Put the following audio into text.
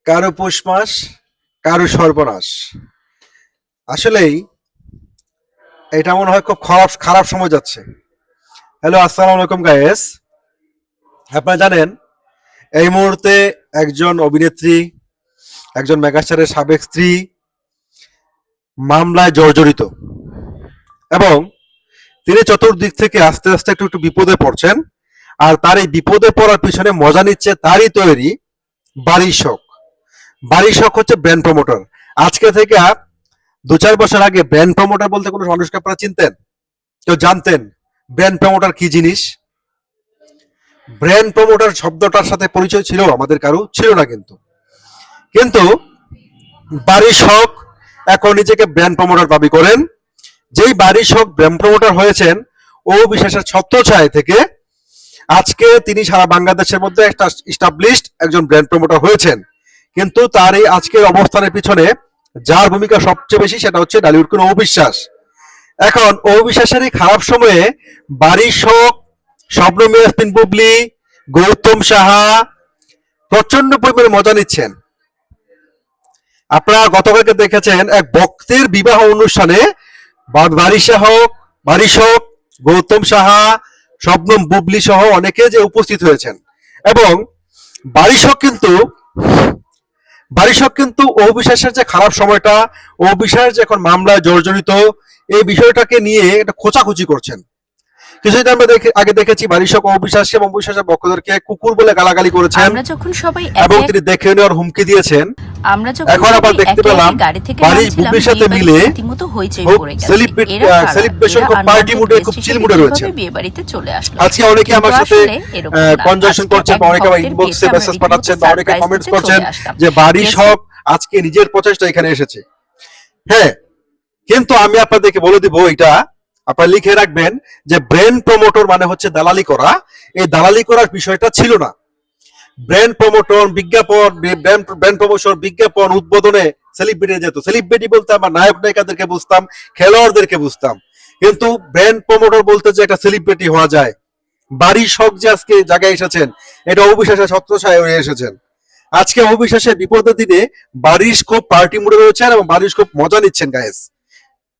কারো পৌষ মাস, কারো সর্বনাশ। আসলেই এটা মনে হয় খুব খারাপ খারাপ সময় যাচ্ছে। হ্যালো, আসসালামু আলাইকুম গাইস। আপনারা জানেন এই মুহূর্তে একজন অভিনেত্রী, একজন মেগাস্টারের সাবেক স্ত্রী মামলায় জর্জরিত এবং তিনি চতুর্দিক থেকে আস্তে আস্তে একটু একটু বিপদে পড়ছেন। আর তার এই বিপদে পড়ার পিছনে মজা নিচ্ছে তারই তৈরি বাড়ির শখ। বাড়ির শখ হচ্ছে ব্র্যান্ড প্রমোটার। আজকে থেকে 2-4 বছর আগে ব্র্যান্ড প্রমোটার বলতে কোনো মানুষকে আপনারা চিনতেন? কেউ জানতেন ব্র্যান্ড প্রমোটার কি জিনিস? ব্র্যান্ড প্রমোটার শব্দটার সাথে পরিচয় ছিল আমাদের কারো? ছিল না। কিন্তু কিন্তু বাড়ির শখ এখন নিজেকে ব্র্যান্ড প্রমোটার দাবি করেন। যেই বাড়ির শখ ব্র্যান্ড প্রমোটার হয়েছেন, ও বিশেষের ছত্রছায়া থেকে আজকে তিনি সারা বাংলাদেশের মধ্যে একটা ইস্টাবলিশড একজন ব্র্যান্ড প্রমোটার হয়েছেন। কিন্তু তার এই আজকের অবস্থানের পিছনে যার ভূমিকা সবচেয়ে বেশি সেটা হচ্ছে ডালিউড কোন অবিশ্বাস। এখন অবিশ্বাসের এই খারাপ সময়ে বাড়ির শখ, শবনম ইয়াসমিন বুবলি, গৌতম সাহা প্রচন্ড পরিমাণে মজা নিচ্ছেন। আপনারা গতকালকে দেখেছেন এক ভক্তের বিবাহ অনুষ্ঠানে বাড়ি শখ, গৌতম সাহা, শবনম বুবলি সহ অনেকে যে উপস্থিত হয়েছেন। এবং বাড়ি শখ কিন্তু অবিশ্বাসের যে খারাপ সময়টা, অবিশ্বাস যে এখন মামলায় জর্জরিত, এই বিষয়টাকে নিয়ে একটা খোঁচাখুচি করছেন। কিছুদিন আমরা আগে দেখেছি বাড়ি শখ অবিশ্বাস এবং অবিশ্বাসের পক্ষদেরকে কুকুর বলে গালাগালি করেছেন এবং তিনি দেখে নেওয়ার হুমকি দিয়েছেন। এখন আবার দেখতে পেলাম বাড়ির বুবলির সাথে মিলে সেলিব্রেশন পার্টি মুডে, খুব চিল মুডে রয়েছে। আজকে অনেকে আমার সাথে কনজাকশন করছেন, বা অনেকে আমার ইনবক্সে মেসেজ পাঠাচ্ছেন, বা অনেকে কমেন্টস করছেন যে বাড়ি শখ আজকে নিজের প্রচেষ্টা এখানে এসেছে। হ্যাঁ, কিন্তু আমি আপনাদেরকে বলে দিব, এটা আপনারা লিখে রাখবেন যে ব্র্যান্ড প্রমোটর মানে হচ্ছে দালালি করা। এই দালালি করার বিষয়টা ছিল না। ব্র্যান্ড প্রমোটর বিজ্ঞাপন, ব্র্যান্ড প্রমোশন বিজ্ঞাপন উদ্বোধনে সেলিব্রিটি যেত। সেলিব্রিটি বলতে আমরা নায়ক নায়িকাদেরকে বুঝতাম, খেলোয়াড়দেরকে বুঝতাম। কিন্তু ব্র্যান্ড প্রমোটর বলতে যে একটা সেলিব্রিটি হওয়া যায়। বাড়ির শখ যে আজকে জায়গায় এসেছেন, এটা অবিশ্বাসের ছত্রছায়ায় হয়ে এসেছেন। আজকে অবিশ্বাসের বিপদের দিনে বাড়ির খুব পার্টি মুডে রয়েছেন এবং বাড়ির খুব মজা নিচ্ছেন গাইস।